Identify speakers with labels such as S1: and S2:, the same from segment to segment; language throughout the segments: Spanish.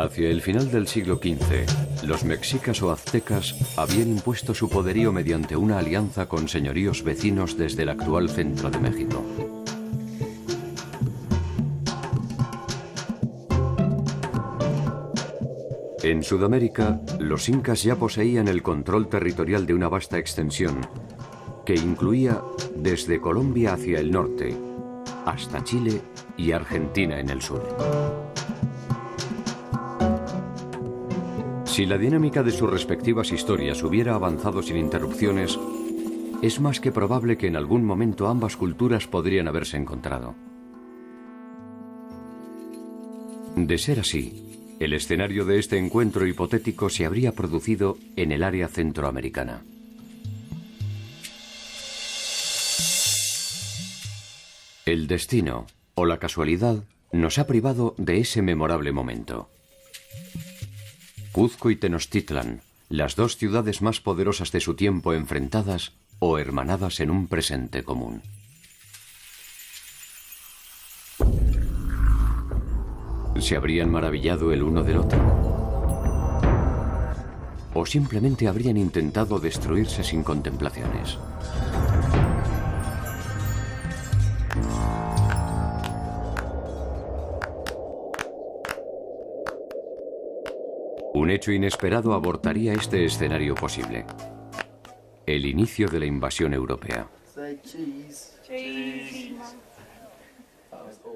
S1: Hacia el final del siglo XV, los mexicas o aztecas habían impuesto su poderío mediante una alianza con señoríos vecinos desde el actual centro de México. En Sudamérica, los incas ya poseían el control territorial de una vasta extensión que incluía desde Colombia hacia el norte hasta Chile y Argentina en el sur. Si la dinámica de sus respectivas historias hubiera avanzado sin interrupciones, es más que probable que en algún momento ambas culturas podrían haberse encontrado. De ser así, el escenario de este encuentro hipotético se habría producido en el área centroamericana. El destino, o la casualidad, nos ha privado de ese memorable momento. Cuzco y Tenochtitlan, las dos ciudades más poderosas de su tiempo enfrentadas o hermanadas en un presente común. ¿Se habrían maravillado el uno del otro? ¿O simplemente habrían intentado destruirse sin contemplaciones? Un hecho inesperado abortaría este escenario posible. El inicio de la invasión europea.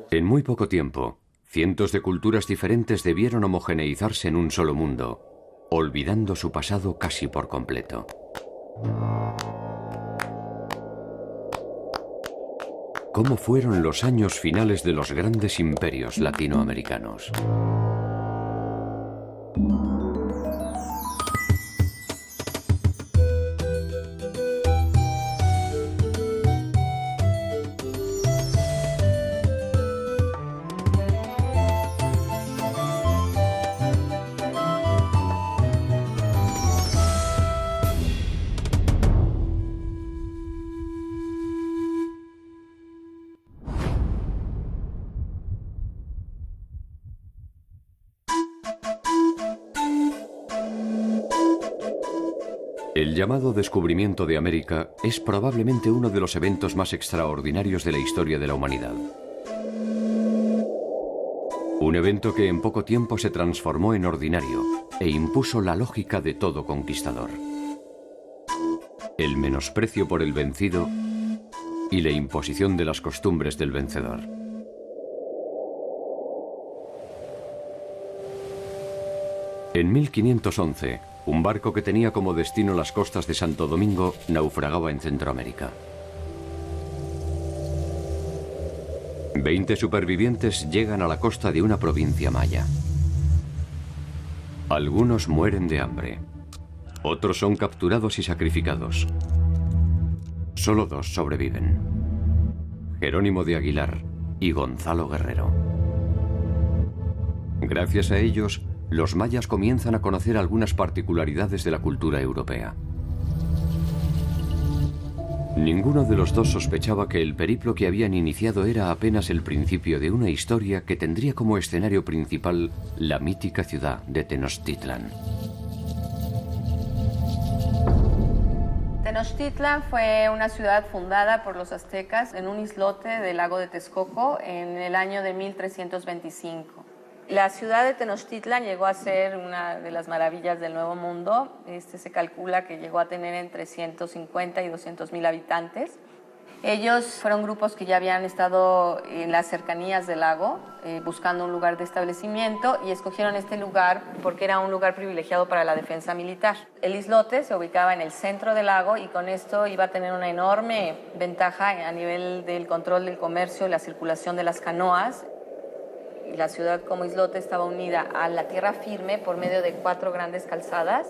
S1: En muy poco tiempo, cientos de culturas diferentes debieron homogeneizarse en un solo mundo, olvidando su pasado casi por completo. ¿Cómo fueron los años finales de los grandes imperios latinoamericanos? El llamado descubrimiento de América es probablemente uno de los eventos más extraordinarios de la historia de la humanidad. Un evento que en poco tiempo se transformó en ordinario e impuso la lógica de todo conquistador. El menosprecio por el vencido y la imposición de las costumbres del vencedor. En 1511, un barco que tenía como destino las costas de Santo Domingo naufragaba en Centroamérica. 20 supervivientes llegan a la costa de una provincia maya. Algunos mueren de hambre. Otros son capturados y sacrificados. Solo 2 sobreviven: Jerónimo de Aguilar y Gonzalo Guerrero. Gracias a ellos, los mayas comienzan a conocer algunas particularidades de la cultura europea. Ninguno de los dos sospechaba que el periplo que habían iniciado era apenas el principio de una historia que tendría como escenario principal la mítica ciudad de Tenochtitlan.
S2: Tenochtitlan fue una ciudad fundada por los aztecas en un islote del lago de Texcoco en el año de 1325. La ciudad de Tenochtitlan llegó a ser una de las maravillas del Nuevo Mundo. Se calcula que llegó a tener entre 150 y 200,000 habitantes. Ellos fueron grupos que ya habían estado en las cercanías del lago buscando un lugar de establecimiento y escogieron este lugar porque era un lugar privilegiado para la defensa militar. El islote se ubicaba en el centro del lago y con esto iba a tener una enorme ventaja a nivel del control del comercio y la circulación de las canoas. La ciudad como islote estaba unida a la tierra firme por medio de 4 grandes calzadas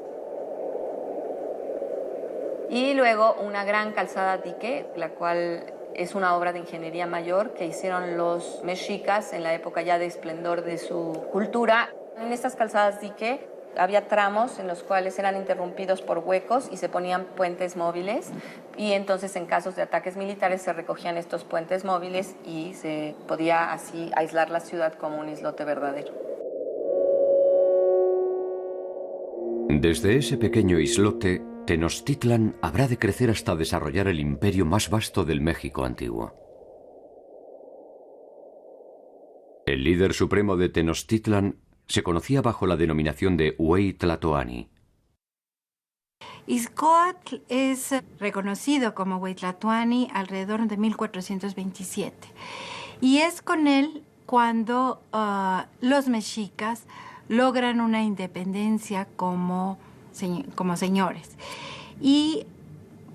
S2: y luego una gran calzada dique, la cual es una obra de ingeniería mayor que hicieron los mexicas en la época ya de esplendor de su cultura. En estas calzadas dique había tramos en los cuales eran interrumpidos por huecos y se ponían puentes móviles y entonces en casos de ataques militares se recogían estos puentes móviles y se podía así aislar la ciudad como un islote verdadero.
S1: Desde ese pequeño islote, Tenochtitlan habrá de crecer hasta desarrollar el imperio más vasto del México antiguo. El líder supremo de Tenochtitlan se conocía bajo la denominación de Hueytlatoani.
S3: Izcoatl es reconocido como Hueytlatoani alrededor de 1427 y es con él cuando los mexicas logran una independencia como señores y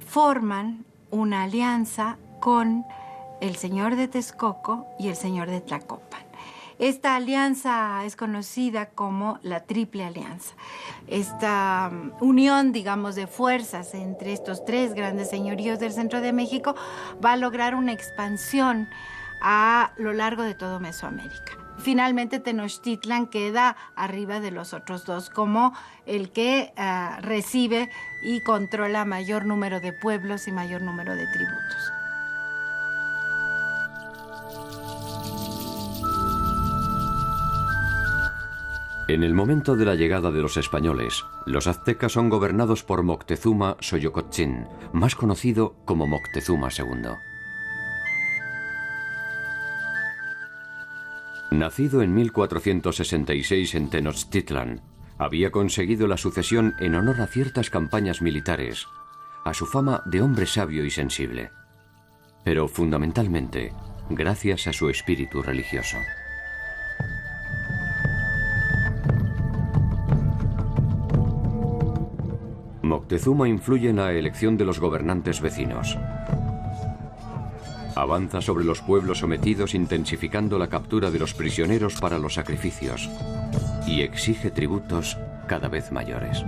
S3: forman una alianza con el señor de Texcoco y el señor de Tlacopan. Esta alianza es conocida como la Triple Alianza. Esta unión, digamos, de fuerzas entre estos tres grandes señoríos del centro de México va a lograr una expansión a lo largo de todo Mesoamérica. Finalmente, Tenochtitlan queda arriba de los otros dos como el que recibe y controla mayor número de pueblos y mayor número de tributos.
S1: En el momento de la llegada de los españoles, los aztecas son gobernados por Moctezuma Xoyocotzin, más conocido como Moctezuma II. Nacido en 1466 en Tenochtitlan, había conseguido la sucesión en honor a ciertas campañas militares, a su fama de hombre sabio y sensible, pero fundamentalmente gracias a su espíritu religioso. Moctezuma influye en la elección de los gobernantes vecinos. Avanza sobre los pueblos sometidos intensificando la captura de los prisioneros para los sacrificios y exige tributos cada vez mayores.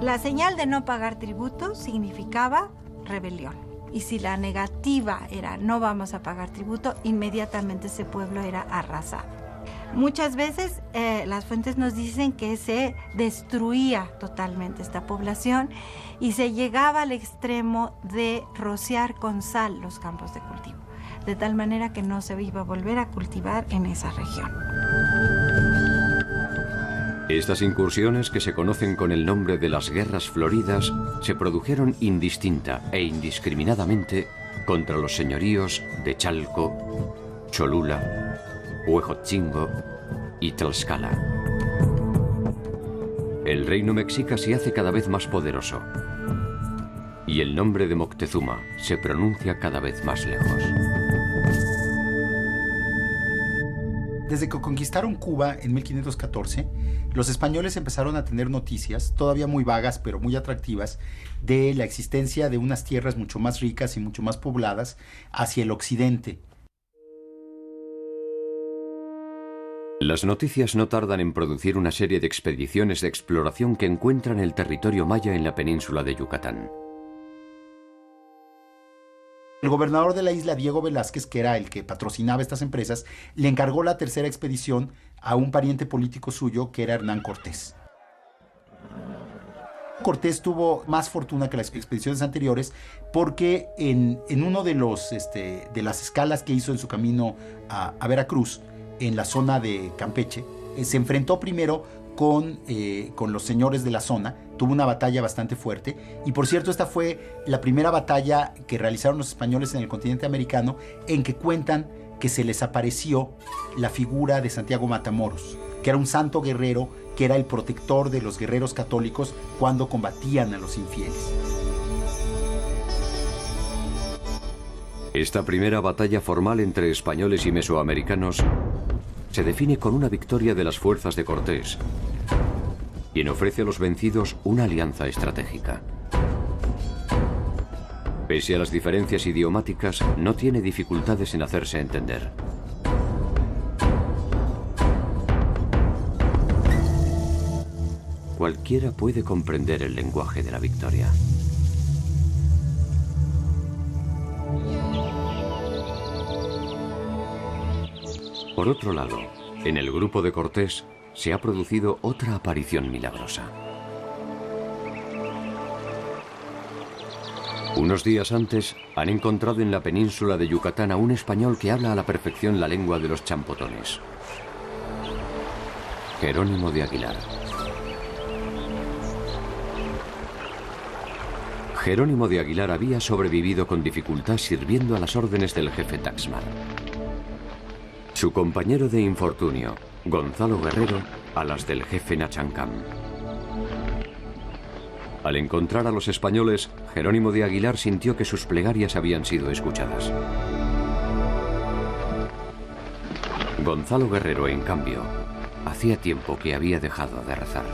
S3: La señal de no pagar tributo significaba rebelión. Y si la negativa era no vamos a pagar tributo, inmediatamente ese pueblo era arrasado. Muchas veces las fuentes nos dicen que se destruía totalmente esta población y se llegaba al extremo de rociar con sal los campos de cultivo, de tal manera que no se iba a volver a cultivar en esa región.
S1: Estas incursiones, que se conocen con el nombre de las Guerras Floridas, se produjeron indistinta e indiscriminadamente contra los señoríos de Chalco, Cholula, Huejotzingo y Tlaxcala. El reino mexica se hace cada vez más poderoso y el nombre de Moctezuma se pronuncia cada vez más lejos.
S4: Desde que conquistaron Cuba en 1514, los españoles empezaron a tener noticias, todavía muy vagas pero muy atractivas, de la existencia de unas tierras mucho más ricas y mucho más pobladas hacia el occidente.
S1: Las noticias no tardan en producir una serie de expediciones de exploración que encuentran el territorio maya en la península de Yucatán.
S4: El gobernador de la isla, Diego Velázquez, que era el que patrocinaba estas empresas, le encargó la tercera expedición a un pariente político suyo, que era Hernán Cortés. Cortés tuvo más fortuna que las expediciones anteriores porque en uno de las escalas que hizo en su camino a Veracruz, en la zona de Campeche, se enfrentó primero con los señores de la zona. Tuvo una batalla bastante fuerte y, por cierto, esta fue la primera batalla que realizaron los españoles en el continente americano en que cuentan que se les apareció la figura de Santiago Matamoros, que era un santo guerrero, que era el protector de los guerreros católicos cuando combatían a los infieles.
S1: Esta primera batalla formal entre españoles y mesoamericanos se define con una victoria de las fuerzas de Cortés, quien ofrece a los vencidos una alianza estratégica. Pese a las diferencias idiomáticas, no tiene dificultades en hacerse entender. Cualquiera puede comprender el lenguaje de la victoria. Por otro lado, en el grupo de Cortés se ha producido otra aparición milagrosa. Unos días antes, han encontrado en la península de Yucatán a un español que habla a la perfección la lengua de los champotones. Jerónimo de Aguilar. Jerónimo de Aguilar había sobrevivido con dificultad sirviendo a las órdenes del jefe Taxmar. Su compañero de infortunio, Gonzalo Guerrero, a las del jefe Nachancam. Al encontrar a los españoles, Jerónimo de Aguilar sintió que sus plegarias habían sido escuchadas. Gonzalo Guerrero, en cambio, hacía tiempo que había dejado de rezar.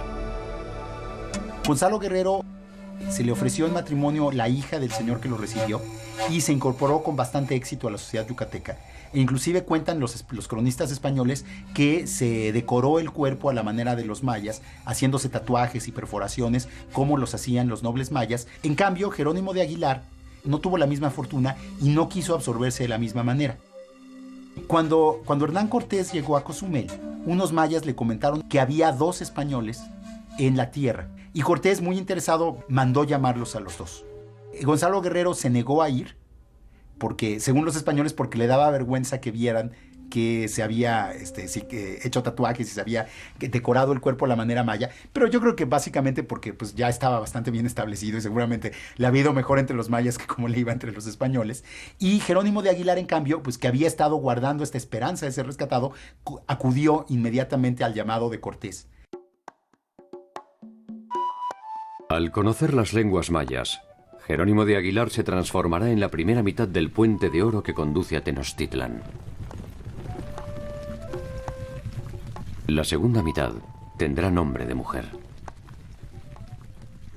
S4: Gonzalo Guerrero se le ofreció en matrimonio la hija del señor que lo recibió y se incorporó con bastante éxito a la sociedad yucateca. E inclusive cuentan los cronistas españoles que se decoró el cuerpo a la manera de los mayas, haciéndose tatuajes y perforaciones como los hacían los nobles mayas. En cambio, Jerónimo de Aguilar no tuvo la misma fortuna y no quiso absorberse de la misma manera. Cuando Hernán Cortés llegó a Cozumel, unos mayas le comentaron que había 2 españoles en la tierra y Cortés, muy interesado, mandó llamarlos a los 2. Gonzalo Guerrero se negó a ir porque, según los españoles, porque le daba vergüenza que vieran que se había hecho tatuajes y se había decorado el cuerpo a la manera maya, pero yo creo que básicamente porque pues, ya estaba bastante bien establecido y seguramente le había ido mejor entre los mayas que como le iba entre los españoles. Y Jerónimo de Aguilar, en cambio, pues que había estado guardando esta esperanza de ser rescatado, acudió inmediatamente al llamado de Cortés.
S1: Al conocer las lenguas mayas, Jerónimo de Aguilar se transformará en la primera mitad del puente de oro que conduce a Tenochtitlan. La segunda mitad tendrá nombre de mujer.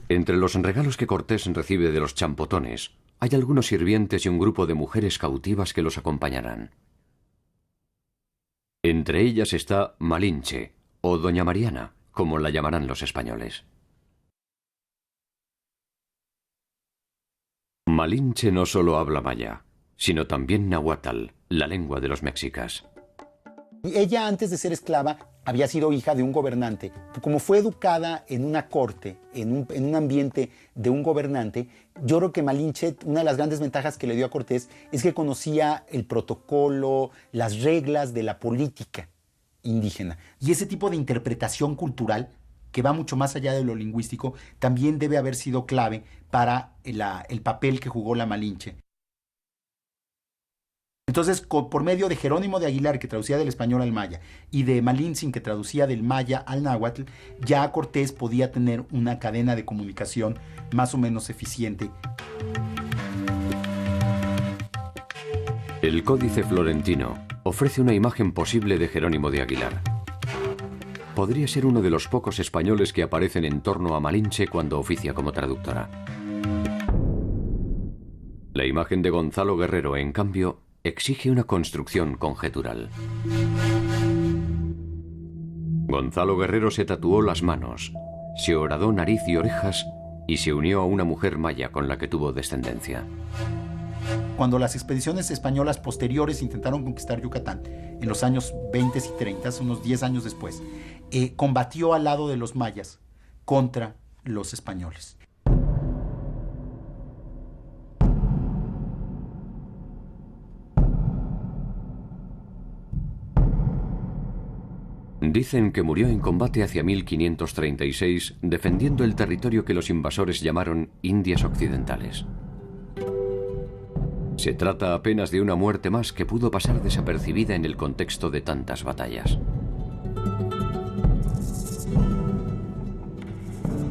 S1: Entre los regalos que Cortés recibe de los champotones, hay algunos sirvientes y un grupo de mujeres cautivas que los acompañarán. Entre ellas está Malinche, o Doña Mariana, como la llamarán los españoles. Malinche no solo habla maya, sino también náhuatl, la lengua de los mexicas.
S4: Ella, antes de ser esclava, había sido hija de un gobernante. Como fue educada en una corte, en un ambiente de un gobernante, yo creo que Malinche, una de las grandes ventajas que le dio a Cortés es que conocía el protocolo, las reglas de la política indígena. Y ese tipo de interpretación cultural, que va mucho más allá de lo lingüístico, también debe haber sido clave para el papel que jugó la Malinche. Entonces, por medio de Jerónimo de Aguilar, que traducía del español al maya, y de Malintzin, que traducía del maya al náhuatl, ya Cortés podía tener una cadena de comunicación más o menos eficiente.
S1: El Códice Florentino ofrece una imagen posible de Jerónimo de Aguilar. Podría ser uno de los pocos españoles que aparecen en torno a Malinche cuando oficia como traductora. La imagen de Gonzalo Guerrero, en cambio, exige una construcción conjetural. Gonzalo Guerrero se tatuó las manos, se horadó nariz y orejas y se unió a una mujer maya con la que tuvo descendencia.
S4: Cuando las expediciones españolas posteriores intentaron conquistar Yucatán, en los años 20 y 30, unos 10 años después, combatió al lado de los mayas contra los españoles.
S1: Dicen que murió en combate hacia 1536, defendiendo el territorio que los invasores llamaron Indias Occidentales. Se trata apenas de una muerte más que pudo pasar desapercibida en el contexto de tantas batallas.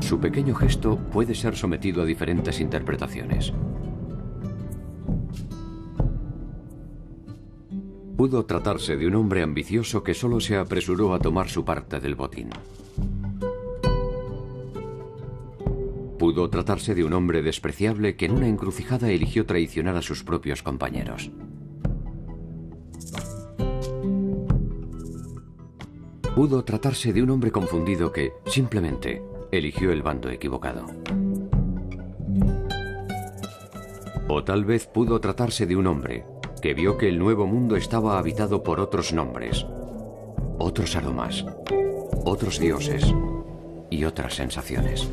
S1: Su pequeño gesto puede ser sometido a diferentes interpretaciones. Pudo tratarse de un hombre ambicioso que solo se apresuró a tomar su parte del botín. Pudo tratarse de un hombre despreciable que en una encrucijada eligió traicionar a sus propios compañeros. Pudo tratarse de un hombre confundido que, simplemente, eligió el bando equivocado. O tal vez pudo tratarse de un hombre que vio que el nuevo mundo estaba habitado por otros nombres, otros aromas, otros dioses y otras sensaciones.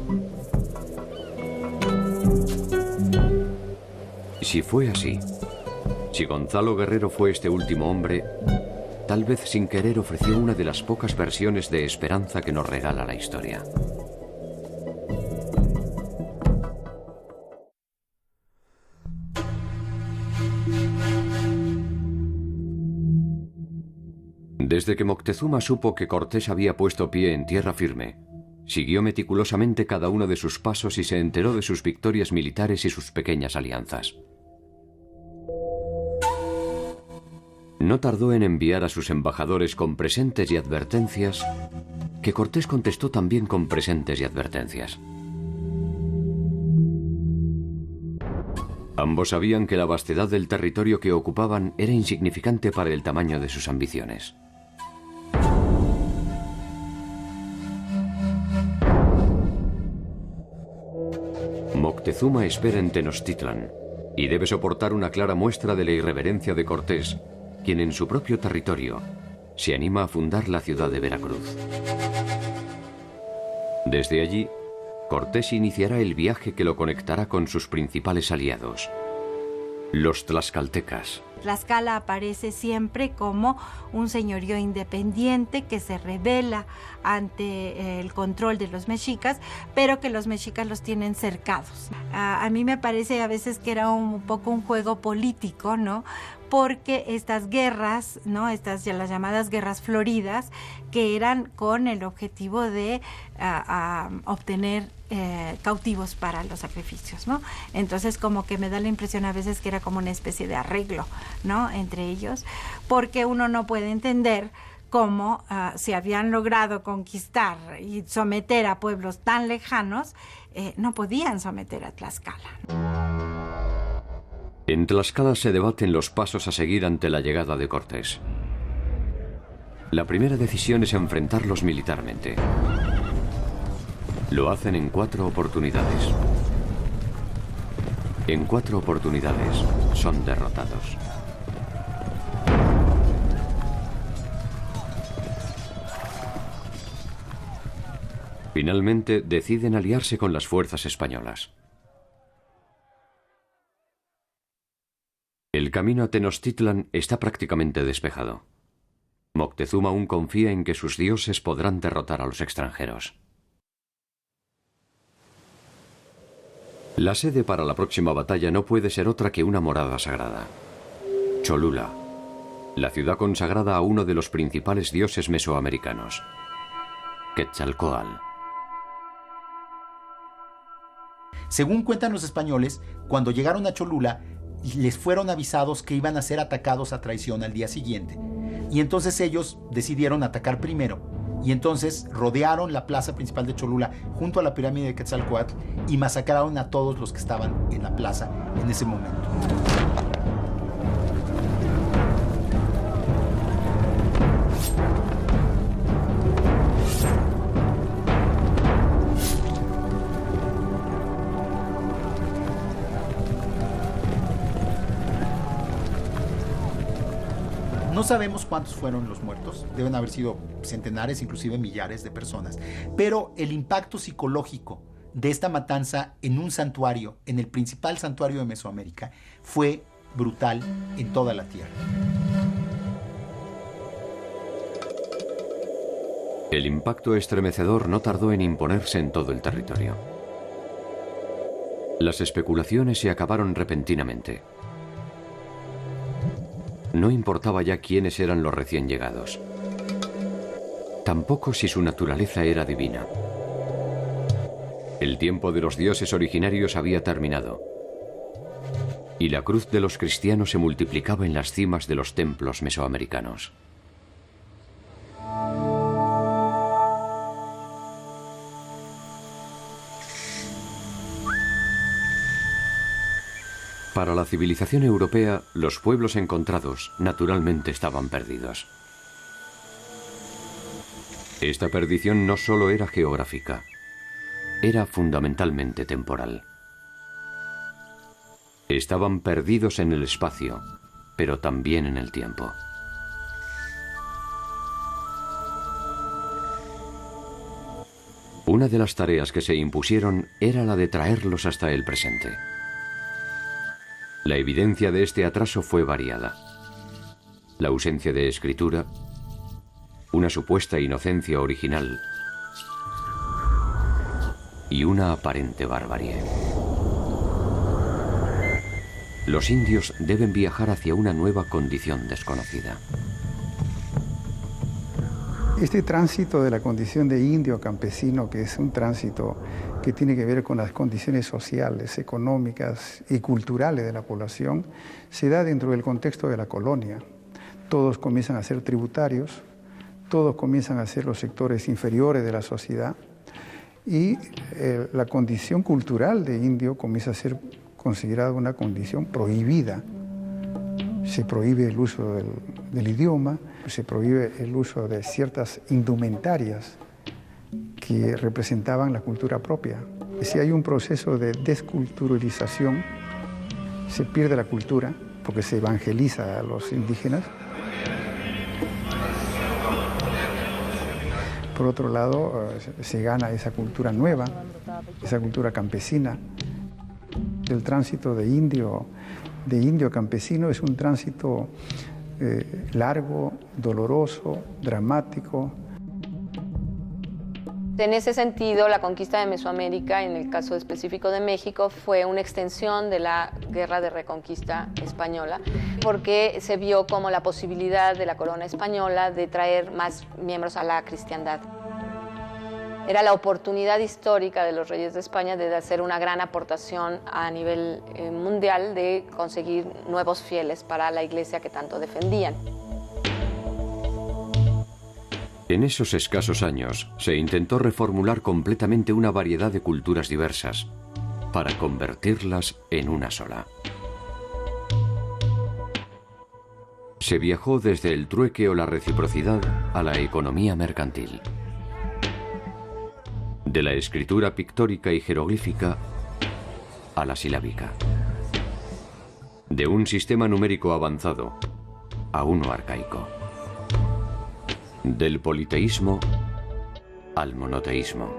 S1: Si fue así, si Gonzalo Guerrero fue este último hombre, tal vez sin querer ofreció una de las pocas versiones de esperanza que nos regala la historia. Desde que Moctezuma supo que Cortés había puesto pie en tierra firme, siguió meticulosamente cada uno de sus pasos y se enteró de sus victorias militares y sus pequeñas alianzas. No tardó en enviar a sus embajadores con presentes y advertencias, que Cortés contestó también con presentes y advertencias. Ambos sabían que la vastedad del territorio que ocupaban era insignificante para el tamaño de sus ambiciones. Moctezuma espera en Tenochtitlan y debe soportar una clara muestra de la irreverencia de Cortés, quien en su propio territorio se anima a fundar la ciudad de Veracruz. Desde allí, Cortés iniciará el viaje que lo conectará con sus principales aliados, los tlaxcaltecas.
S3: Tlaxcala aparece siempre como un señorío independiente que se rebela ante el control de los mexicas, pero que los mexicas los tienen cercados. A mí me parece a veces que era un poco un juego político, ¿no? Porque estas guerras, ¿no? Estas las llamadas guerras floridas, que eran con el objetivo de obtener cautivos para los sacrificios, ¿no? Entonces como que me da la impresión a veces que era como una especie de arreglo, ¿no? Entre ellos, porque uno no puede entender cómo si habían logrado conquistar y someter a pueblos tan lejanos, no podían someter a Tlaxcala.
S1: En Tlaxcala se debaten los pasos a seguir ante la llegada de Cortés. La primera decisión es enfrentarlos militarmente. Lo hacen en 4 oportunidades. En 4 oportunidades son derrotados. Finalmente deciden aliarse con las fuerzas españolas. El camino a Tenochtitlan está prácticamente despejado. Moctezuma aún confía en que sus dioses podrán derrotar a los extranjeros. La sede para la próxima batalla no puede ser otra que una morada sagrada. Cholula, la ciudad consagrada a uno de los principales dioses mesoamericanos, Quetzalcóatl.
S4: Según cuentan los españoles, cuando llegaron a Cholula, les fueron avisados que iban a ser atacados a traición al día siguiente. Y entonces ellos decidieron atacar primero. Y entonces rodearon la plaza principal de Cholula junto a la pirámide de Quetzalcóatl y masacraron a todos los que estaban en la plaza en ese momento. No sabemos cuántos fueron los muertos, deben haber sido centenares, inclusive millares de personas, pero el impacto psicológico de esta matanza en un santuario, en el principal santuario de Mesoamérica, fue brutal en toda la tierra.
S1: El impacto estremecedor no tardó en imponerse en todo el territorio. Las especulaciones se acabaron repentinamente. No importaba ya quiénes eran los recién llegados. Tampoco si su naturaleza era divina. El tiempo de los dioses originarios había terminado. Y la cruz de los cristianos se multiplicaba en las cimas de los templos mesoamericanos. Para la civilización europea, los pueblos encontrados naturalmente estaban perdidos. Esta perdición no solo era geográfica, era fundamentalmente temporal. Estaban perdidos en el espacio, pero también en el tiempo. Una de las tareas que se impusieron era la de traerlos hasta el presente. La evidencia de este atraso fue variada. La ausencia de escritura, una supuesta inocencia original y una aparente barbarie. Los indios deben viajar hacia una nueva condición desconocida.
S5: Este tránsito de la condición de indio campesino, que es un tránsito que tiene que ver con las condiciones sociales, económicas y culturales de la población, se da dentro del contexto de la colonia. Todos comienzan a ser tributarios, todos comienzan a ser los sectores inferiores de la sociedad y la condición cultural de indio comienza a ser considerada una condición prohibida. Se prohíbe el uso del idioma, se prohíbe el uso de ciertas indumentarias que representaban la cultura propia. Si hay un proceso de desculturalización, se pierde la cultura porque se evangeliza a los indígenas. Por otro lado, se gana esa cultura nueva, esa cultura campesina. El tránsito de indio campesino es un tránsito largo, doloroso, dramático.
S2: En ese sentido, la conquista de Mesoamérica, en el caso específico de México, fue una extensión de la Guerra de Reconquista española, porque se vio como la posibilidad de la corona española de traer más miembros a la cristiandad. Era la oportunidad histórica de los reyes de España de hacer una gran aportación a nivel mundial, de conseguir nuevos fieles para la iglesia que tanto defendían.
S1: En esos escasos años se intentó reformular completamente una variedad de culturas diversas para convertirlas en una sola. Se viajó desde el trueque o la reciprocidad a la economía mercantil. De la escritura pictórica y jeroglífica a la silábica. De un sistema numérico avanzado a uno arcaico. Del politeísmo al monoteísmo.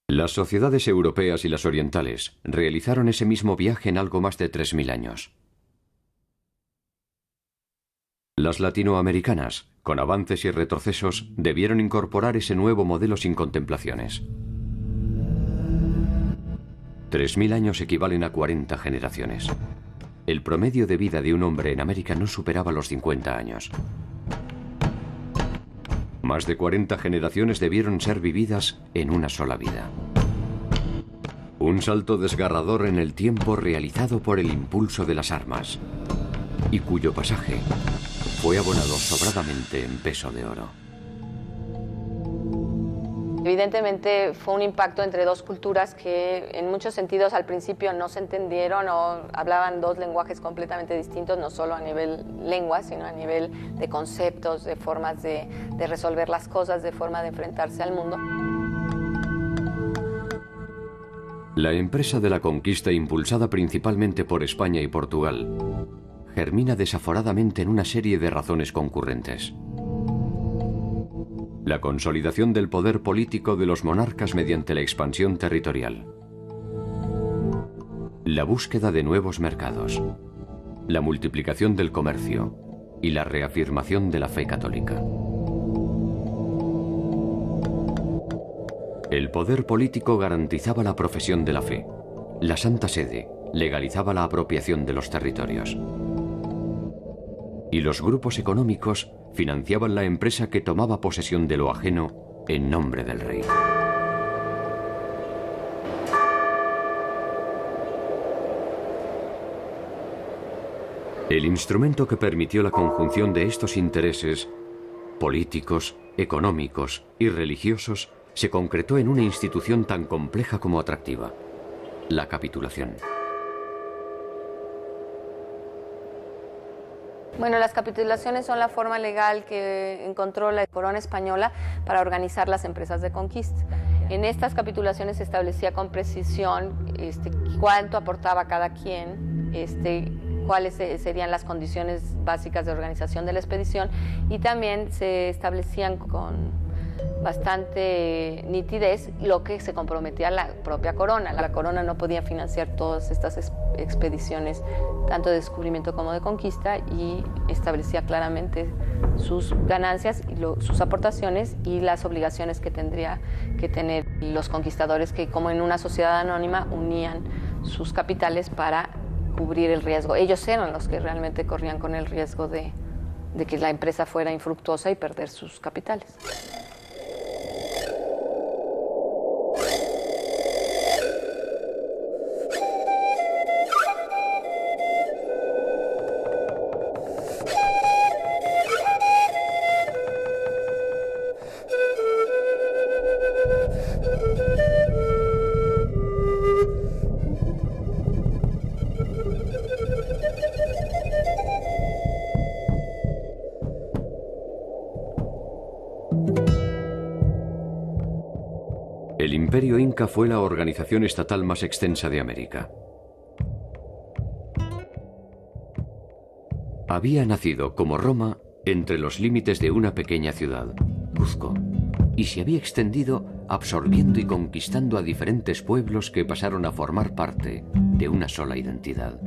S1: Las sociedades europeas y las orientales realizaron ese mismo viaje en algo más de 3000 años. Las latinoamericanas, con avances y retrocesos, debieron incorporar ese nuevo modelo sin contemplaciones. 3000 años equivalen a 40 generaciones. El promedio de vida de un hombre en América no superaba los 50 años. Más de 40 generaciones debieron ser vividas en una sola vida. Un salto desgarrador en el tiempo realizado por el impulso de las armas, y cuyo pasaje fue abonado sobradamente en peso de oro.
S2: Evidentemente fue un impacto entre dos culturas que en muchos sentidos al principio no se entendieron o hablaban dos lenguajes completamente distintos, no solo a nivel lengua, sino a nivel de conceptos, de formas de resolver las cosas, de forma de enfrentarse al mundo.
S1: La empresa de la conquista, impulsada principalmente por España y Portugal, germina desaforadamente en una serie de razones concurrentes. La consolidación del poder político de los monarcas mediante la expansión territorial. La búsqueda de nuevos mercados. La multiplicación del comercio y la reafirmación de la fe católica. El poder político garantizaba la profesión de la fe. La Santa Sede legalizaba la apropiación de los territorios. Y los grupos económicos financiaban la empresa que tomaba posesión de lo ajeno en nombre del rey. El instrumento que permitió la conjunción de estos intereses políticos, económicos y religiosos se concretó en una institución tan compleja como atractiva: la capitulación.
S2: Bueno, las capitulaciones son la forma legal que encontró la corona española para organizar las empresas de conquista. En estas capitulaciones se establecía con precisión cuánto aportaba cada quien, cuáles serían las condiciones básicas de organización de la expedición, y también se establecían con bastante nitidez lo que se comprometía la propia corona. La corona no podía financiar todas estas expediciones, tanto de descubrimiento como de conquista, y establecía claramente sus ganancias, sus aportaciones y las obligaciones que tendría que tener los conquistadores, que como en una sociedad anónima unían sus capitales para cubrir el riesgo. Ellos eran los que realmente corrían con el riesgo de que la empresa fuera infructuosa y perder sus capitales.
S1: El Imperio Inca fue la organización estatal más extensa de América. Había nacido, como Roma, entre los límites de una pequeña ciudad, Cuzco, y se había extendido absorbiendo y conquistando a diferentes pueblos que pasaron a formar parte de una sola identidad.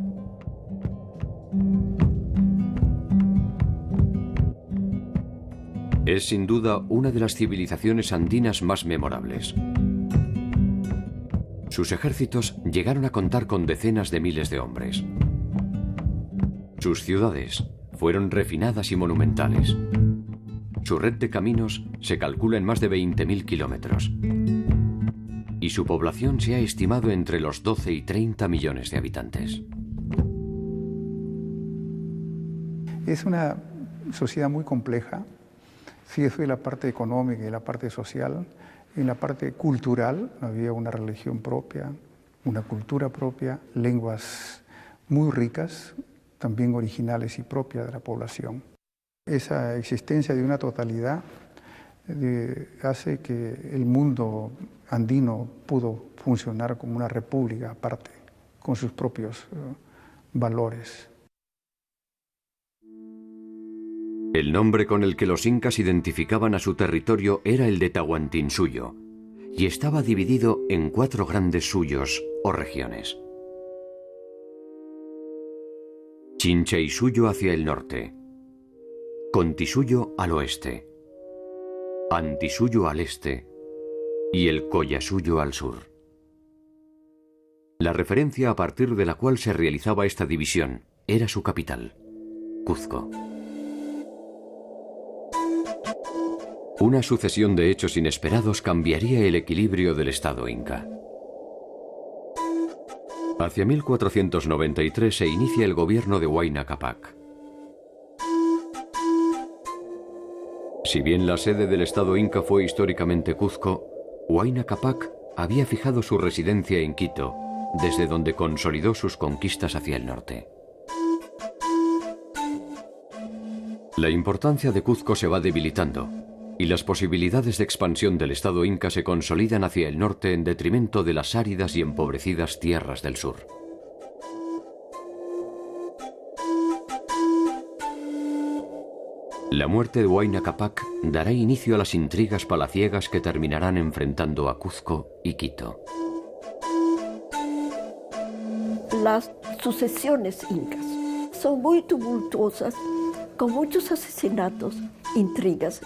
S1: Es sin duda una de las civilizaciones andinas más memorables. Sus ejércitos llegaron a contar con decenas de miles de hombres. Sus ciudades fueron refinadas y monumentales. Su red de caminos se calcula en más de 20.000 kilómetros. Y su población se ha estimado entre los 12 y 30 millones de habitantes.
S5: Es una sociedad muy compleja. Sí, eso es la parte económica y la parte social. En la parte cultural había una religión propia, una cultura propia, lenguas muy ricas, también originales y propias de la población. Esa existencia de una totalidad hace que el mundo andino pudo funcionar como una república aparte, con sus propios valores.
S1: El nombre con el que los incas identificaban a su territorio era el de Tahuantinsuyo, y estaba dividido en 4 grandes suyos o regiones. Chincheysuyo hacia el norte, Contisuyo al oeste, Antisuyo al este y el Collasuyo al sur. La referencia a partir de la cual se realizaba esta división era su capital, Cuzco. Una sucesión de hechos inesperados cambiaría el equilibrio del Estado inca. Hacia 1493 se inicia el gobierno de Huayna Cápac. Si bien la sede del Estado inca fue históricamente Cuzco, Huayna Cápac había fijado su residencia en Quito, desde donde consolidó sus conquistas hacia el norte. La importancia de Cuzco se va debilitando, y las posibilidades de expansión del Estado inca se consolidan hacia el norte en detrimento de las áridas y empobrecidas tierras del sur. La muerte de Huayna Cápac dará inicio a las intrigas palaciegas que terminarán enfrentando a Cuzco y Quito.
S6: Las sucesiones incas son muy tumultuosas, con muchos asesinatos, intrigas,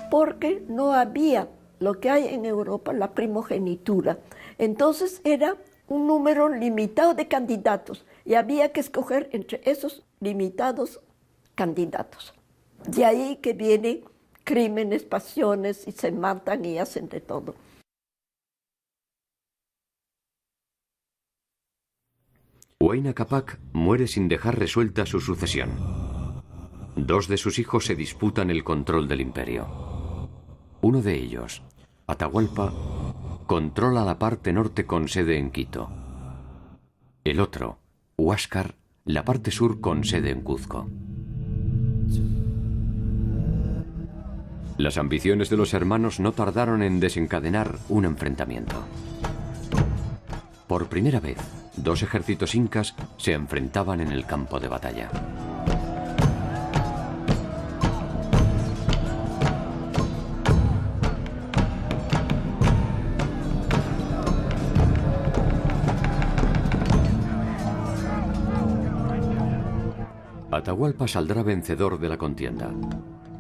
S6: porque no había lo que hay en Europa, la primogenitura. Entonces era un número limitado de candidatos y había que escoger entre esos limitados candidatos. De ahí que vienen crímenes, pasiones, y se matan y hacen de todo.
S1: Huayna Cápac muere sin dejar resuelta su sucesión. 2 de sus hijos se disputan el control del imperio. Uno de ellos, Atahualpa, controla la parte norte con sede en Quito. El otro, Huáscar, la parte sur con sede en Cuzco. Las ambiciones de los hermanos no tardaron en desencadenar un enfrentamiento. Por primera vez, Dos ejércitos incas se enfrentaban en el campo de batalla. Atahualpa saldrá vencedor de la contienda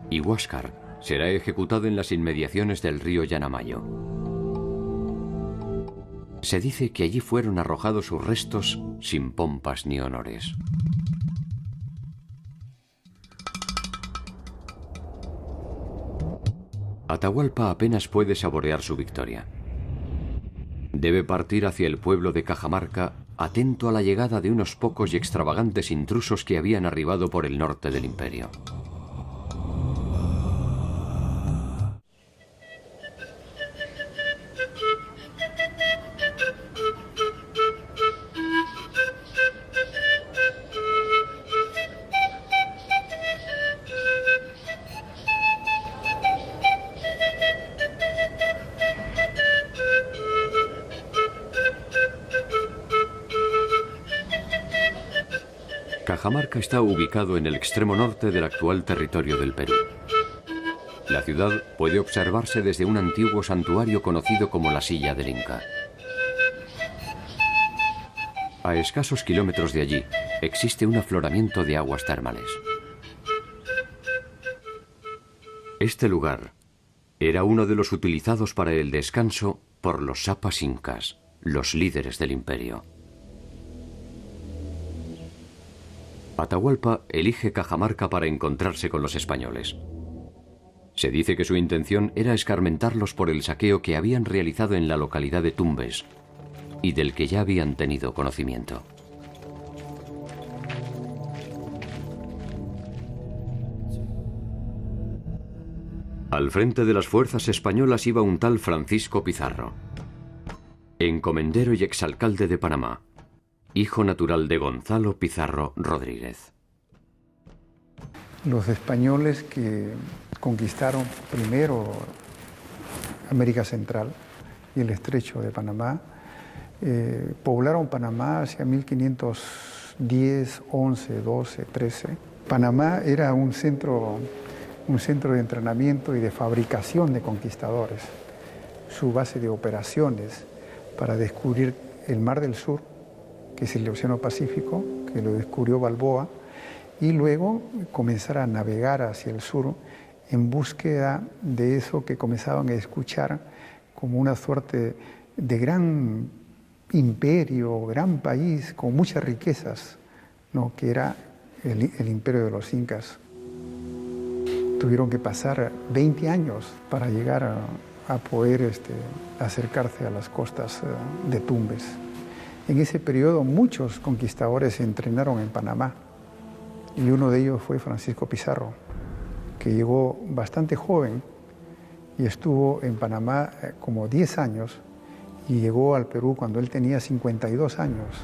S1: y Huáscar será ejecutado en las inmediaciones del río Yanamayo. Se dice que allí fueron arrojados sus restos sin pompas ni honores. Atahualpa apenas puede saborear su victoria. Debe partir hacia el pueblo de Cajamarca, atento a la llegada de unos pocos y extravagantes intrusos que habían arribado por el norte del imperio. Cajamarca está ubicado en el extremo norte del actual territorio del Perú. La ciudad puede observarse desde un antiguo santuario conocido como la Silla del Inca. A escasos kilómetros de allí existe un afloramiento de aguas termales. Este lugar era uno de los utilizados para el descanso por los sapas incas, los líderes del imperio. Atahualpa elige Cajamarca para encontrarse con los españoles. Se dice que su intención era escarmentarlos por el saqueo que habían realizado en la localidad de Tumbes y del que ya habían tenido conocimiento. Al frente de las fuerzas españolas iba un tal Francisco Pizarro, encomendero y exalcalde de Panamá, hijo natural de Gonzalo Pizarro Rodríguez.
S5: Los españoles que conquistaron primero América Central y el estrecho de Panamá, poblaron Panamá hacia 1510, 11, 12, 13. Panamá era un centro de entrenamiento y de fabricación de conquistadores, su base de operaciones para descubrir el Mar del Sur, que es el Océano Pacífico, que lo descubrió Balboa, y luego comenzar a navegar hacia el sur en búsqueda de eso que comenzaban a escuchar como una suerte de gran imperio, gran país con muchas riquezas, ¿no?, que era el imperio de los incas. Tuvieron que pasar 20 años para llegar a poder acercarse a las costas de Tumbes. En ese periodo muchos conquistadores se entrenaron en Panamá y uno de ellos fue Francisco Pizarro, que llegó bastante joven y estuvo en Panamá como 10 años y llegó al Perú cuando él tenía 52 años.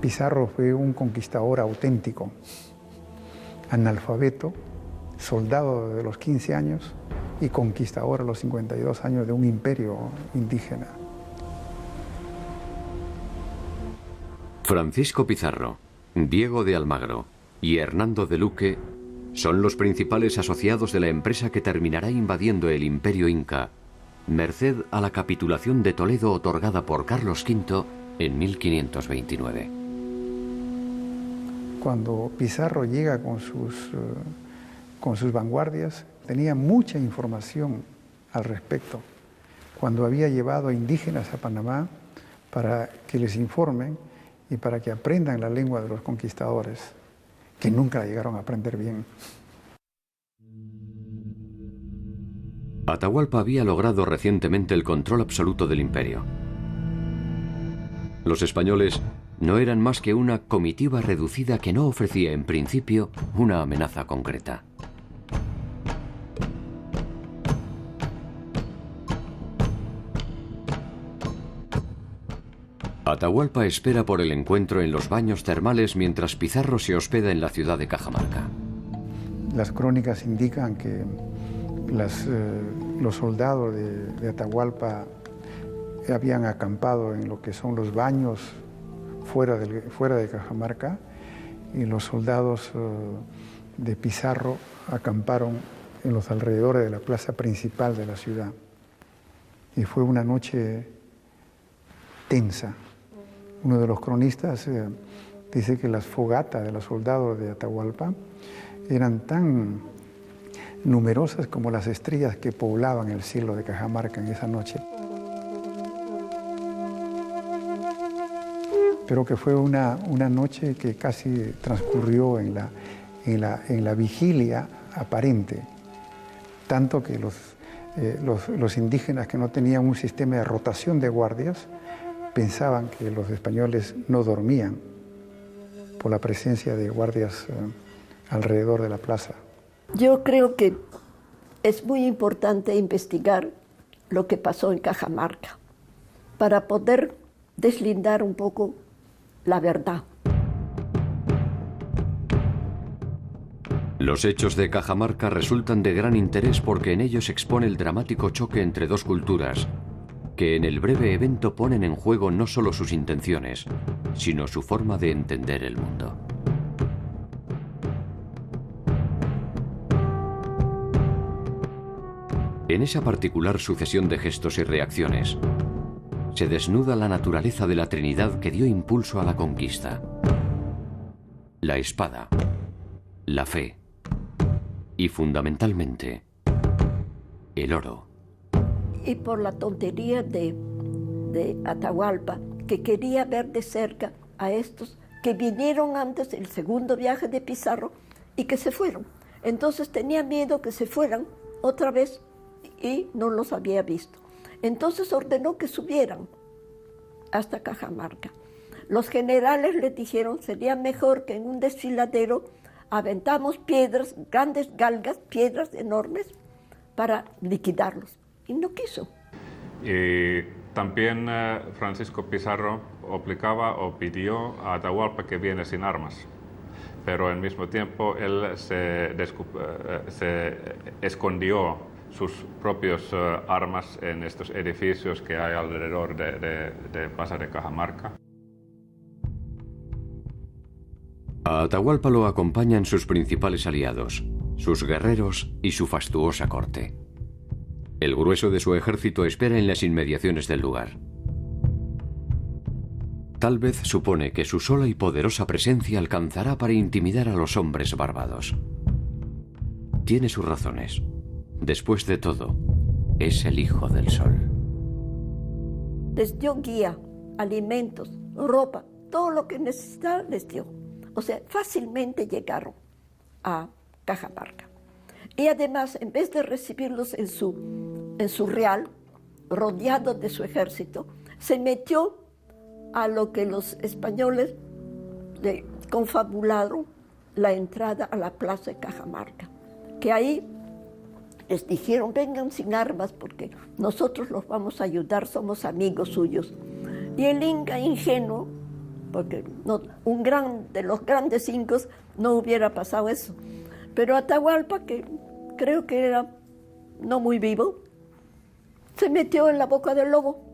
S5: Pizarro fue un conquistador auténtico, analfabeto, soldado de los 15 años y conquistador a los 52 años de un imperio indígena.
S1: Francisco Pizarro, Diego de Almagro y Hernando de Luque son los principales asociados de la empresa que terminará invadiendo el imperio inca, merced a la capitulación de Toledo otorgada por Carlos V en 1529.
S5: Cuando Pizarro llega con sus vanguardias, tenía mucha información al respecto. Cuando había llevado a indígenas a Panamá para que les informen y para que aprendan la lengua de los conquistadores, que nunca la llegaron a aprender bien.
S1: Atahualpa había logrado recientemente el control absoluto del imperio. Los españoles no eran más que una comitiva reducida que no ofrecía en principio una amenaza concreta. Atahualpa espera por el encuentro en los baños termales mientras Pizarro se hospeda en la ciudad de Cajamarca.
S5: Las crónicas indican que los soldados de Atahualpa habían acampado en lo que son los baños fuera de Cajamarca, y los soldados de Pizarro acamparon en los alrededores de la plaza principal de la ciudad. Y fue una noche tensa. Uno de los cronistas dice que las fogatas de los soldados de Atahualpa eran tan numerosas como las estrellas que poblaban el cielo de Cajamarca en esa noche. Pero que fue una noche que casi transcurrió en la vigilia aparente, tanto que los indígenas que no tenían un sistema de rotación de guardias pensaban que los españoles no dormían por la presencia de guardias alrededor de la plaza.
S6: Yo creo que es muy importante investigar lo que pasó en Cajamarca para poder deslindar un poco la verdad.
S1: Los hechos de Cajamarca resultan de gran interés porque en ellos se expone el dramático choque entre dos culturas, que en el breve evento ponen en juego no solo sus intenciones, sino su forma de entender el mundo. En esa particular sucesión de gestos y reacciones, se desnuda la naturaleza de la Trinidad que dio impulso a la conquista: la espada, la fe y, fundamentalmente, el oro.
S6: Y por la tontería de Atahualpa, que quería ver de cerca a estos que vinieron antes del segundo viaje de Pizarro y que se fueron. Entonces tenía miedo que se fueran otra vez y no los había visto. Entonces ordenó que subieran hasta Cajamarca. Los generales les dijeron: sería mejor que en un desfiladero aventamos piedras, grandes galgas, piedras enormes, para liquidarlos. Y no quiso.
S7: Y también Francisco Pizarro obligaba o pidió a Atahualpa que viene sin armas, pero al mismo tiempo él se escondió sus propias armas en estos edificios que hay alrededor de Plaza de Cajamarca.
S1: A Atahualpa lo acompañan sus principales aliados, sus guerreros y su fastuosa corte. El grueso de su ejército espera en las inmediaciones del lugar. Tal vez supone que su sola y poderosa presencia alcanzará para intimidar a los hombres barbados. Tiene sus razones. Después de todo, es el Hijo del Sol.
S6: Les dio guía, alimentos, ropa, todo lo que necesitaban les dio. O sea, fácilmente llegaron a Cajamarca. Y además, en vez de recibirlos en su real, rodeado de su ejército, se metió a lo que los españoles le confabularon la entrada a la plaza de Cajamarca, que ahí les dijeron: vengan sin armas porque nosotros los vamos a ayudar, somos amigos suyos. Y el Inca, ingenuo, porque de los grandes incas no hubiera pasado eso, pero Atahualpa, que creo que era no muy vivo, se metió en la boca del lobo.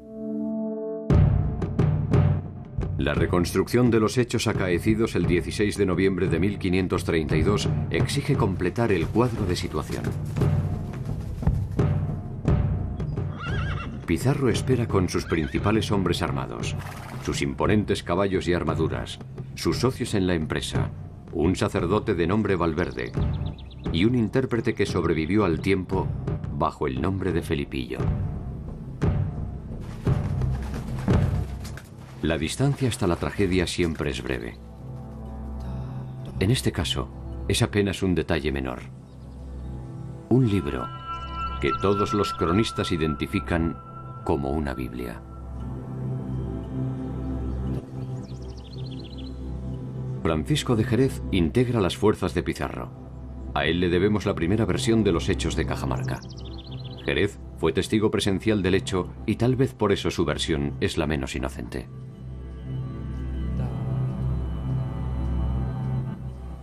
S1: La reconstrucción de los hechos acaecidos el 16 de noviembre de 1532 exige completar el cuadro de situación. Pizarro espera con sus principales hombres armados, sus imponentes caballos y armaduras, sus socios en la empresa, un sacerdote de nombre Valverde y un intérprete que sobrevivió al tiempo bajo el nombre de Felipillo. La distancia hasta la tragedia siempre es breve. En este caso, es apenas un detalle menor. Un libro que todos los cronistas identifican como una Biblia. Francisco de Jerez integra las fuerzas de Pizarro. A él le debemos la primera versión de los hechos de Cajamarca. Jerez fue testigo presencial del hecho y tal vez por eso su versión es la menos inocente.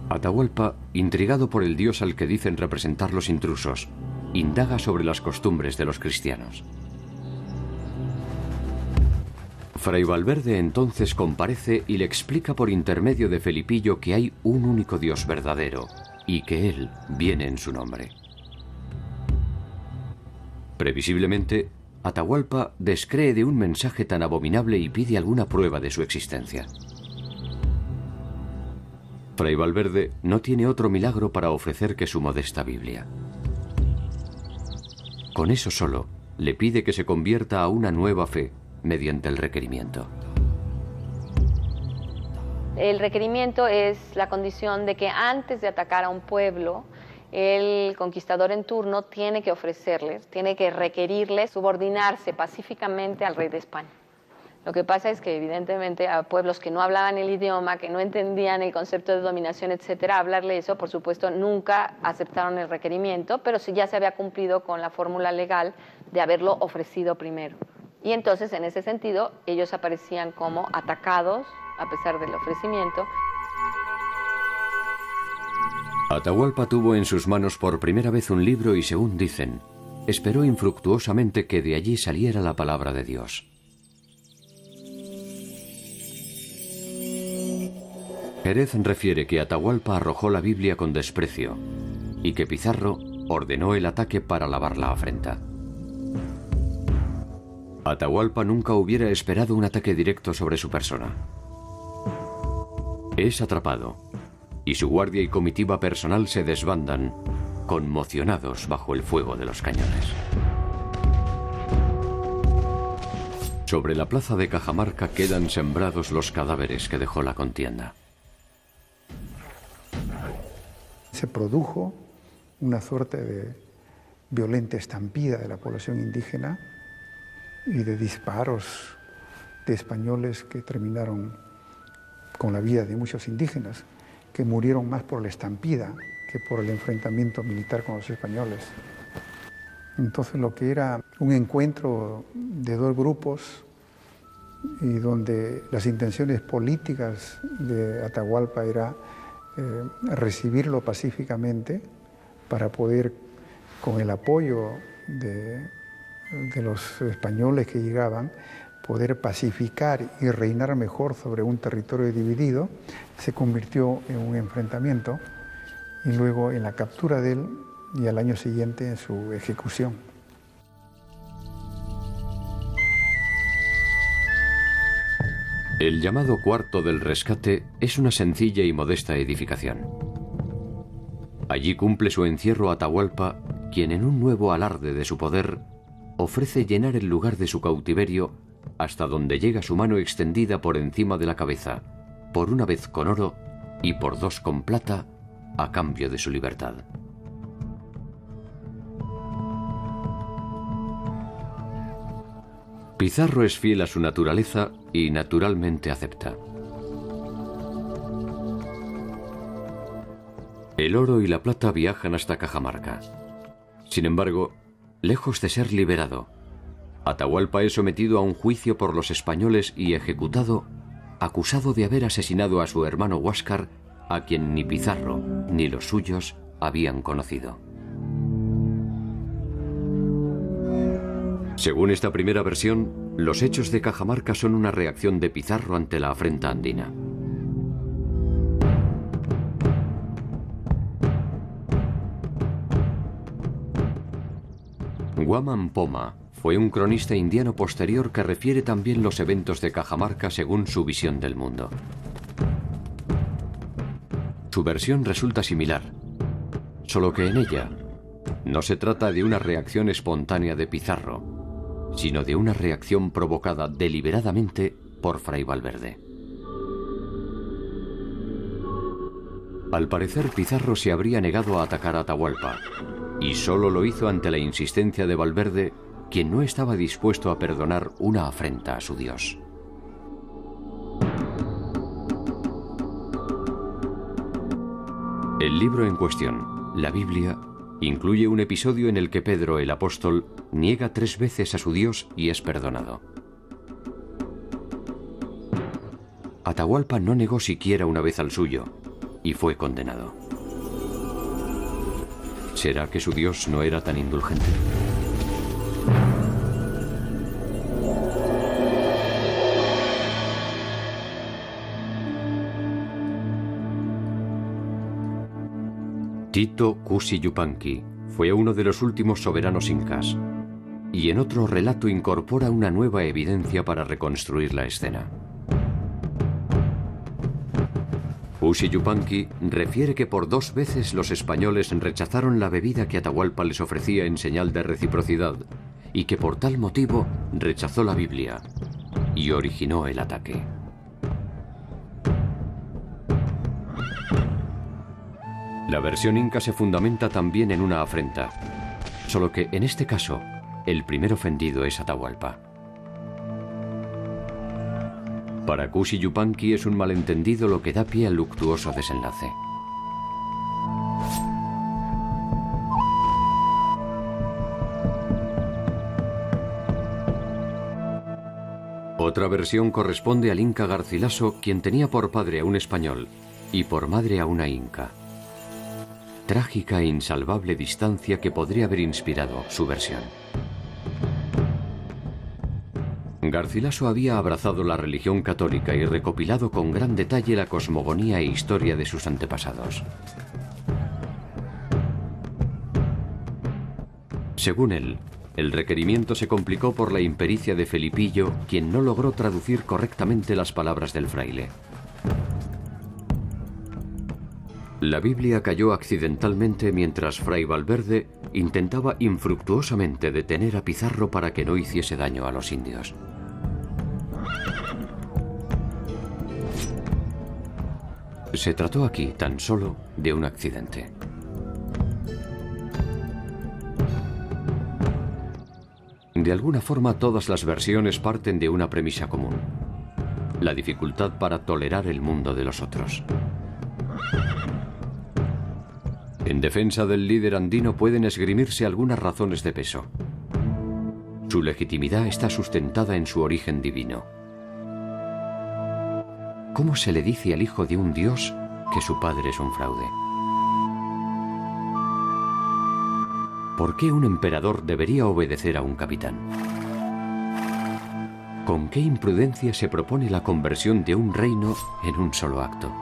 S1: Atahualpa, intrigado por el dios al que dicen representar los intrusos, indaga sobre las costumbres de los cristianos. Fray Valverde entonces comparece y le explica por intermedio de Felipillo que hay un único Dios verdadero y que Él viene en su nombre. Previsiblemente, Atahualpa descree de un mensaje tan abominable y pide alguna prueba de su existencia. Fray Valverde no tiene otro milagro para ofrecer que su modesta Biblia. Con eso solo, le pide que se convierta a una nueva fe mediante el requerimiento.
S2: El requerimiento es la condición de que antes de atacar a un pueblo, el conquistador en turno tiene que ofrecerles, tiene que requerirles subordinarse pacíficamente al rey de España. Lo que pasa es que evidentemente a pueblos que no hablaban el idioma, que no entendían el concepto de dominación, etcétera, hablarle eso, por supuesto, nunca aceptaron el requerimiento, pero sí ya se había cumplido con la fórmula legal de haberlo ofrecido primero. Y entonces, en ese sentido, ellos aparecían como atacados, a pesar del ofrecimiento.
S1: Atahualpa tuvo en sus manos por primera vez un libro y, según dicen, esperó infructuosamente que de allí saliera la palabra de Dios. Jerez refiere que Atahualpa arrojó la Biblia con desprecio y que Pizarro ordenó el ataque para lavar la afrenta. Atahualpa nunca hubiera esperado un ataque directo sobre su persona. Es atrapado, y su guardia y comitiva personal se desbandan, conmocionados bajo el fuego de los cañones. Sobre la plaza de Cajamarca quedan sembrados los cadáveres que dejó la contienda.
S5: Se produjo una suerte de violenta estampida de la población indígena y de disparos de españoles que terminaron con la vida de muchos indígenas, que murieron más por la estampida que por el enfrentamiento militar con los españoles. Entonces, lo que era un encuentro de dos grupos y donde las intenciones políticas de Atahualpa era recibirlo pacíficamente para poder, con el apoyo de los españoles que llegaban, poder pacificar y reinar mejor sobre un territorio dividido, se convirtió en un enfrentamiento y luego en la captura de él y al año siguiente en su ejecución.
S1: El llamado Cuarto del Rescate es una sencilla y modesta edificación. Allí cumple su encierro Atahualpa, quien en un nuevo alarde de su poder ofrece llenar el lugar de su cautiverio hasta donde llega su mano extendida por encima de la cabeza, por una vez con oro y por dos con plata, a cambio de su libertad. Pizarro es fiel a su naturaleza y naturalmente acepta. El oro y la plata viajan hasta Cajamarca. Sin embargo, lejos de ser liberado, Atahualpa es sometido a un juicio por los españoles y ejecutado, acusado de haber asesinado a su hermano Huáscar, a quien ni Pizarro ni los suyos habían conocido. Según esta primera versión, los hechos de Cajamarca son una reacción de Pizarro ante la afrenta andina. Guamán Poma fue un cronista indiano posterior que refiere también los eventos de Cajamarca según su visión del mundo. Su versión resulta similar, solo que en ella no se trata de una reacción espontánea de Pizarro, sino de una reacción provocada deliberadamente por Fray Valverde. Al parecer, Pizarro se habría negado a atacar a Atahualpa, y solo lo hizo ante la insistencia de Valverde, quien no estaba dispuesto a perdonar una afrenta a su Dios. El libro en cuestión, la Biblia, incluye un episodio en el que Pedro el apóstol niega 3 veces a su Dios y es perdonado. Atahualpa no negó siquiera una vez al suyo y fue condenado. ¿Será que su Dios no era tan indulgente? Chito Cusi Yupanqui fue uno de los últimos soberanos incas, y en otro relato incorpora una nueva evidencia para reconstruir la escena. Cusi Yupanqui refiere que por 2 veces los españoles rechazaron la bebida que Atahualpa les ofrecía en señal de reciprocidad, y que por tal motivo rechazó la Biblia y originó el ataque. La versión inca se fundamenta también en una afrenta, solo que en este caso el primer ofendido es Atahualpa. Para Cusi Yupanqui es un malentendido lo que da pie al luctuoso desenlace. Otra versión corresponde al inca Garcilaso, quien tenía por padre a un español y por madre a una inca. Trágica e insalvable distancia que podría haber inspirado su versión. Garcilaso había abrazado la religión católica y recopilado con gran detalle la cosmogonía e historia de sus antepasados. Según él, el requerimiento se complicó por la impericia de Felipillo, quien no logró traducir correctamente las palabras del fraile. La Biblia cayó accidentalmente mientras Fray Valverde intentaba infructuosamente detener a Pizarro para que no hiciese daño a los indios. Se trató aquí tan solo de un accidente. De alguna forma, todas las versiones parten de una premisa común: la dificultad para tolerar el mundo de los otros. En defensa del líder andino pueden esgrimirse algunas razones de peso. Su legitimidad está sustentada en su origen divino. ¿Cómo se le dice al hijo de un dios que su padre es un fraude? ¿Por qué un emperador debería obedecer a un capitán? ¿Con qué imprudencia se propone la conversión de un reino en un solo acto?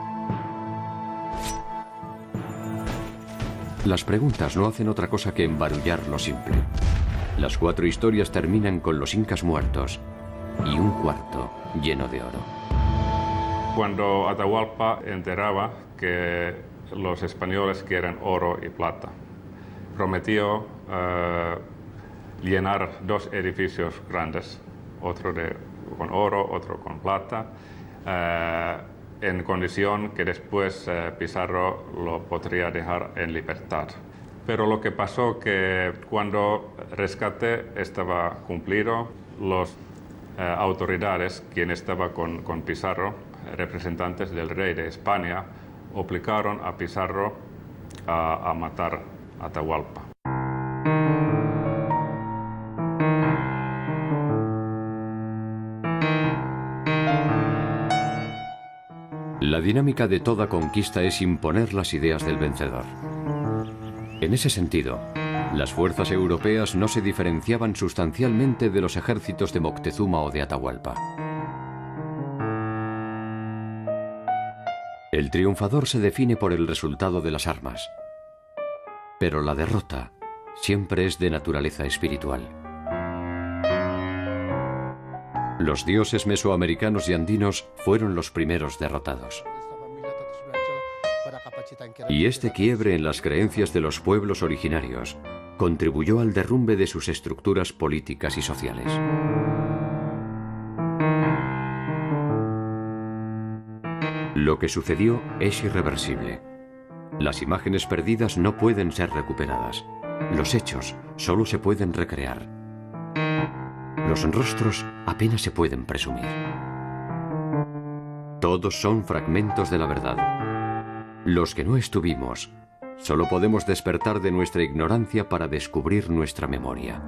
S1: Las preguntas no hacen otra cosa que embarullar lo simple. Las 4 historias terminan con los incas muertos y un cuarto lleno de oro.
S7: Cuando Atahualpa enteraba que los españoles quieren oro y plata, prometió llenar 2 edificios grandes, otro con oro, otro con plata, en condición que después Pizarro lo podría dejar en libertad. Pero lo que pasó que cuando el rescate estaba cumplido, las autoridades, quien estaba con Pizarro, representantes del rey de España, obligaron a Pizarro a matar a Atahualpa.
S1: La dinámica de toda conquista es imponer las ideas del vencedor. En ese sentido, las fuerzas europeas no se diferenciaban sustancialmente de los ejércitos de Moctezuma o de Atahualpa. El triunfador se define por el resultado de las armas, pero la derrota siempre es de naturaleza espiritual. Los dioses mesoamericanos y andinos fueron los primeros derrotados. Y este quiebre en las creencias de los pueblos originarios contribuyó al derrumbe de sus estructuras políticas y sociales. Lo que sucedió es irreversible. Las imágenes perdidas no pueden ser recuperadas. Los hechos solo se pueden recrear. Los rostros apenas se pueden presumir. Todos son fragmentos de la verdad. Los que no estuvimos, solo podemos despertar de nuestra ignorancia para descubrir nuestra memoria.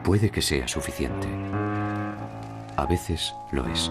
S1: Puede que sea suficiente. A veces lo es.